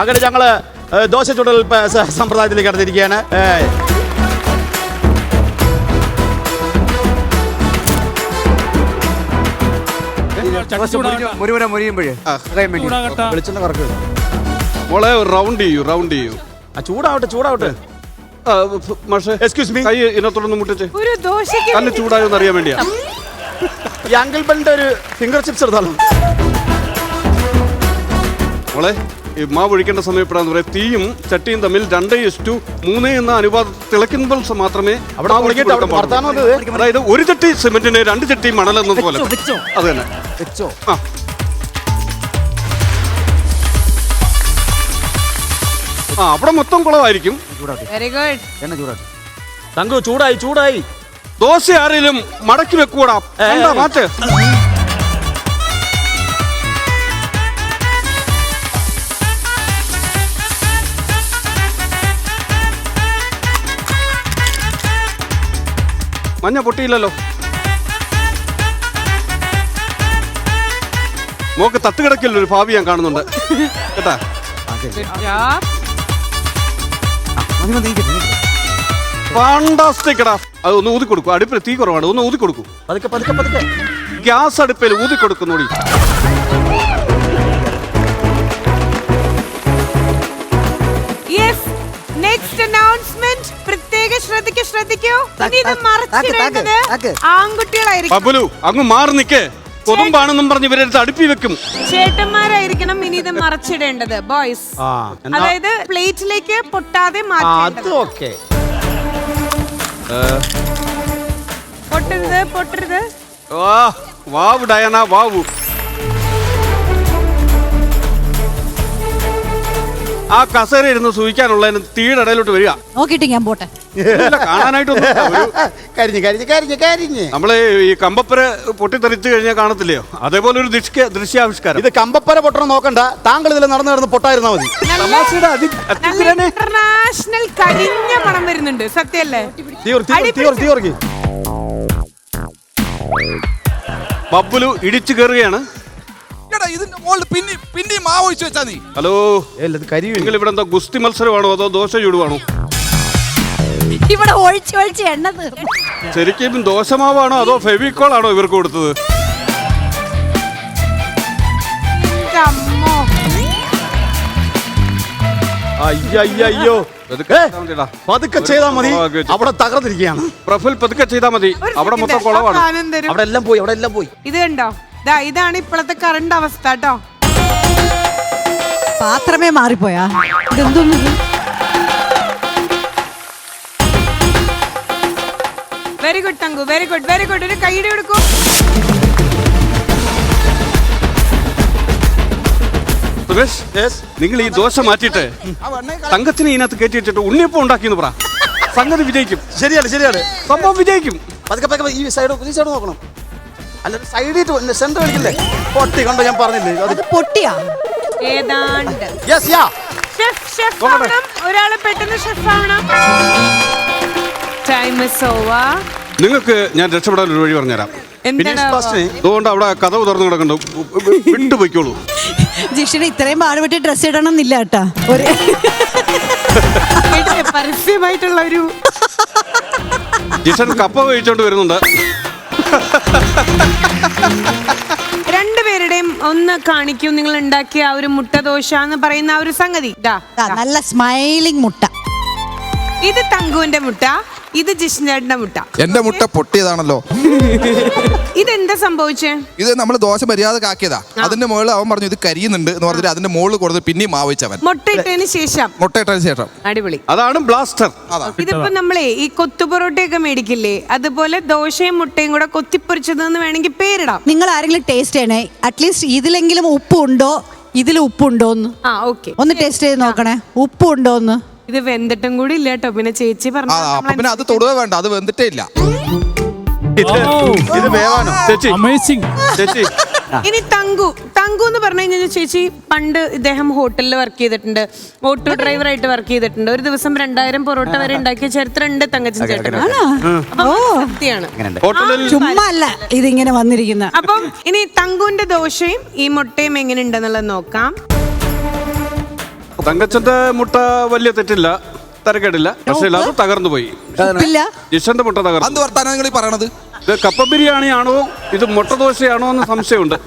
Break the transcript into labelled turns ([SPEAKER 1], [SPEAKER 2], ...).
[SPEAKER 1] അങ്ങനെ ഞങ്ങള് ദോശ ചുടൽ സമ്പ്രദായത്തിലേക്ക് കടന്നിരിക്കുകയാണ്.
[SPEAKER 2] മോളെ റൗണ്ട് ചെയ്യൂ.
[SPEAKER 1] ചൂടാവട്ടെ.
[SPEAKER 2] എക്സ്ക്യൂസ് മീ, കൈ ഇതിനകത്തോടൊന്ന് മുട്ടിച്ച്.
[SPEAKER 3] ഒരു ദോശയ്ക്ക്
[SPEAKER 2] കല്ല് ചൂടായോന്ന് അറിയാൻ വേണ്ടിയാ.
[SPEAKER 1] ഈ അങ്കിൾ ബെന്റെ ഒരു ഫിംഗർ ചിപ്സ് എടുത്താലോ?
[SPEAKER 2] മോളെ ഈ മാവ് ഒഴിക്കേണ്ട സമയപ്പെടാന്ന് പറയാം. തീയും ചട്ടിയും തമ്മിൽ 2:3 എന്ന അനുപാതം തിളയ്ക്കുമ്പോൾ മാത്രമേ അതായത് ഒരു ചട്ടി സിമെന്റിന് 2 ചട്ടി മണൽ എന്നതുപോലെ. അത് തന്നെ
[SPEAKER 1] വെച്ചോ.
[SPEAKER 2] അവിടെ മൊത്തം കുളമായിരിക്കും.
[SPEAKER 3] Very good.
[SPEAKER 1] എണ്ണ തങ്കു ചൂടായി.
[SPEAKER 2] ദോശ ആരെങ്കിലും മടക്കി വെക്കൂടാ. മാറ്റ്. മഞ്ഞ പൊട്ടിയില്ലല്ലോ. മോക്ക് തട്ടുകിടക്കില്ല ഒരു ഭാവി ഞാൻ കാണുന്നുണ്ട് കേട്ടാ. ഫാന്റാസ്റ്റിക് എടാ. അത് ഒന്ന് ഊതി കൊടുക്കും. അടുപ്പിൽ തീ കുറവാണ്, ഒന്ന് ഊതി കൊടുക്കും.
[SPEAKER 1] പതുക്കെ.
[SPEAKER 2] ഗ്യാസ് അടുപ്പിൽ ഊതി കൊടുക്കുന്നോടി.
[SPEAKER 3] നെക്സ്റ്റ് അനൗൺസ്മെന്റ് പ്രത്യേക ശ്രദ്ധിക്കൂ. ഇനി ഇത് മറച്ചിടേണ്ടത് ആൺകുട്ടികളായിരിക്കും.
[SPEAKER 2] ബബുലു അങ്ങ് മാറി നിക്കേ. കൊതുമ്പാണെന്നും പറഞ്ഞ് ഇവരെടുത്ത് അടുപ്പി വെക്കും.
[SPEAKER 3] ചേട്ടന്മാരായിരിക്കണം ഇനി ഇത് മറച്ചിടേണ്ടത്. ബോയ്സ് അതായത് പ്ലേറ്റിലേക്ക് പൊട്ടാതെ മാറ്റേണ്ടത്. പൊട്ടരുത്.
[SPEAKER 2] വാവ് ഡയന വാവു. ആ കസേര ഇരുന്ന് സൂഹിക്കാനുള്ളതിന് തീയുടെ ഇടയിലോട്ട് വരിക.
[SPEAKER 4] നോക്കിട്ട് ഞാൻ പോട്ടെ.
[SPEAKER 2] കാണാനായിട്ടൊന്നും
[SPEAKER 1] കരിഞ്ഞ്
[SPEAKER 2] നമ്മള് ഈ കമ്പപ്പര പൊട്ടിത്തെറിച്ചു കഴിഞ്ഞാൽ കാണത്തില്ലയോ, അതേപോലെ ഒരു ദൃശ്യാവിഷ്കാരം.
[SPEAKER 1] ഇത് കമ്പപ്പര പൊട്ടണം നോക്കണ്ട. താങ്കൾ ഇതിൽ നടന്നു പൊട്ടായിരുന്നാ മതി.
[SPEAKER 3] ഇന്റർനാഷണൽ കരിഞ്ഞ മണം വരുന്നുണ്ട്. സത്യല്ലേ?
[SPEAKER 2] ബബ്ബുലു ഇടിച്ചു കയറുകയാണ്. ഹലോ, നിങ്ങൾ ഇവിടെ എന്താ ഗുസ്തി മത്സരമാണോ അതോ ദോശ ചൂടുവാണോ?
[SPEAKER 4] ഇവിടെ ഒഴിച്ച് എണ്ണ തീർന്നു.
[SPEAKER 2] ശരിക്കും ദോശമാവാണോ അതോ ഫെവിക്കോൾ ആണോ ഇവർക്ക് കൊടുത്തത്?
[SPEAKER 1] അയ്യോ പതുക്കെ ചെയ്താ മതി. അവിടെ തകർന്നിരിക്കുകയാണ്.
[SPEAKER 2] പ്രഫുൽ പതുക്കെ ചെയ്താ മതി. അവിടെ മൊത്തം കുളവാണ്.
[SPEAKER 1] അവിടെ എല്ലാം പോയി.
[SPEAKER 3] ഇത് കണ്ടോ? ഇതാണ് ഇപ്പോഴത്തെ കറണ്ട് അവസ്ഥ കേട്ടോ.
[SPEAKER 4] പാത്രമേ മാറിപ്പോയാ. ഇതെന്തോന്നു?
[SPEAKER 3] Very good thank you, very good. ഒരു കൈയ്യടി കൊടുക്കൂ.
[SPEAKER 2] നിങ്ങൾ ഈ ദോശ മാറ്റിയിട്ട് തങ്കത്തിനെ ഇതിനകത്ത് കയറ്റി വെച്ചിട്ട് ഉണ്ണിയപ്പം ഉണ്ടാക്കിയെന്ന് പറ. സംഗതി വിജയിക്കും.
[SPEAKER 1] ശരിയാണ്.
[SPEAKER 2] സംഭവം വിജയിക്കും.
[SPEAKER 1] പതുക്കെ ഈ സൈഡ് നോക്കണം. അല്ല സൈഡിൽ സെന്റർ കളിക്കില്ലേ? പൊട്ടി കണ്ടോ? ഞാൻ പറഞ്ഞില്ലേ
[SPEAKER 4] അത് പൊട്ടിയാ.
[SPEAKER 3] ഏതാണ്ട് ഷെഫ് ആവണം. ഒരാള് പെട്ടെന്ന് ഷെഫ് ആവണം. Time is over.
[SPEAKER 2] നിങ്ങൾക്ക് ഞാൻ രക്ഷപ്പെടാൻ ഒരു വഴി പറഞ്ഞുതരാം. അതുകൊണ്ട് അവിടെ കഥ തുറന്നു കിടക്കണ്ടോ, വിട്ടുപോയിക്കോളൂ.
[SPEAKER 4] ജിഷിന് ഇത്രയും പാടുപെട്ടി ഡ്രസ് ഇടണം എന്നില്ല കേട്ടാ.
[SPEAKER 3] പരസ്യമായിട്ടുള്ള ഒരു
[SPEAKER 2] ജിഷൻ കപ്പ കഴിച്ചോണ്ട് വരുന്നുണ്ട്.
[SPEAKER 3] രണ്ടുപേരുടെയും ഒന്ന് കാണിക്കൂ. നിങ്ങൾ ഉണ്ടാക്കിയ ആ ഒരു മുട്ട ദോശ എന്ന് പറയുന്ന ആ ഒരു സംഗതി.
[SPEAKER 4] നല്ല സ്മൈലിംഗ് മുട്ട.
[SPEAKER 3] ഇത് തങ്കുവിന്റെ മുട്ട, ഇത് ജിഷ്ണേട്ടന്റെ മുട്ട.
[SPEAKER 5] എന്റെ മുട്ട പൊട്ടിയതാണല്ലോ.
[SPEAKER 3] ഇതെന്താ സംഭവിച്ചേ?
[SPEAKER 5] ഇത് നമ്മൾ ദോശ മര്യാദക്ക് ആക്കിയതാ. അതിന്റെ മുകളിൽ അവൻ പറഞ്ഞു ഇത് കരിയുന്നുണ്ട് എന്ന് പറഞ്ഞിട്ട് അതിന്റെ മുകളിൽ കൊടുത്ത് പിന്നെയും മാവിച്ചവൻ.
[SPEAKER 3] മുട്ടയിട്ടതിന് ശേഷം. അടിപൊളി.
[SPEAKER 2] അതാണ് ബ്ലാസ്റ്റർ.
[SPEAKER 3] ഇതിപ്പോ നമ്മളെ ഈ കൊത്തുപൊറോട്ടയൊക്കെ മേടിക്കില്ലേ, അതുപോലെ ദോശയും മുട്ടയും കൂടെ കൊത്തിപ്പൊരിച്ചതെന്ന് വേണമെങ്കിൽ പേരിടാം.
[SPEAKER 4] നിങ്ങൾ ആരെങ്കിലും ടേസ്റ്റ് ചെയ്യണേ. അറ്റ്ലീസ്റ്റ് ഇതിലെങ്കിലും ഉപ്പുണ്ടോ, ഇതിൽ ഉപ്പുണ്ടോന്ന് ഒന്ന് ടേസ്റ്റ് ചെയ്ത് നോക്കണേ. ഉപ്പുണ്ടോന്ന്.
[SPEAKER 3] ഇത് വെന്തിട്ടും കൂടി ഇല്ല കേട്ടോ. പിന്നെ ചേച്ചി പറഞ്ഞു
[SPEAKER 5] പിന്നെ അത് തൊടുക വേണ്ട, അത് വെന്തിട്ടേ ഇല്ല.
[SPEAKER 2] ഇത് വേവാനോ ചേച്ചി? ചേച്ചി
[SPEAKER 3] ഇനി തങ്കു എന്ന് പറഞ്ഞു കഴിഞ്ഞാൽ ചേച്ചി പണ്ട് ഇദ്ദേഹം ഹോട്ടലിൽ വർക്ക് ചെയ്തിട്ടുണ്ട്. ഓട്ടോ ഡ്രൈവറായിട്ട് വർക്ക് ചെയ്തിട്ടുണ്ട്. ഒരു ദിവസം 2000 പൊറോട്ട വരെ ഉണ്ടാക്കിയ ചരിത്രം ഉണ്ട് തങ്കച്ചൻ ചേട്ടൻ.
[SPEAKER 4] ചുമ്മാ അല്ല ഇതിങ്ങനെ വന്നിരിക്കുന്ന.
[SPEAKER 3] അപ്പം ഇനി തങ്കുവിന്റെ ദോശയും ഈ മുട്ടയും എങ്ങനെ ഉണ്ടെന്നുള്ളത് നോക്കാം.
[SPEAKER 2] തങ്കച്ചന്റെ മുട്ട വലിയ തെറ്റില്ല, തരക്കേടില്ല, പക്ഷേ അത് തകർന്നു പോയി.
[SPEAKER 4] ഉപ്പില്ല.
[SPEAKER 2] ജിഷന്റെ മുട്ട
[SPEAKER 5] എന്ത്
[SPEAKER 2] തകർന്നു.
[SPEAKER 5] വർത്താനം നിങ്ങൾ ഈ പറയണത്?
[SPEAKER 2] ഇത് കപ്പ ബിരിയാണി ആണോ ഇത് മുട്ട ദോശയാണോ എന്ന് സംശയമുണ്ട്.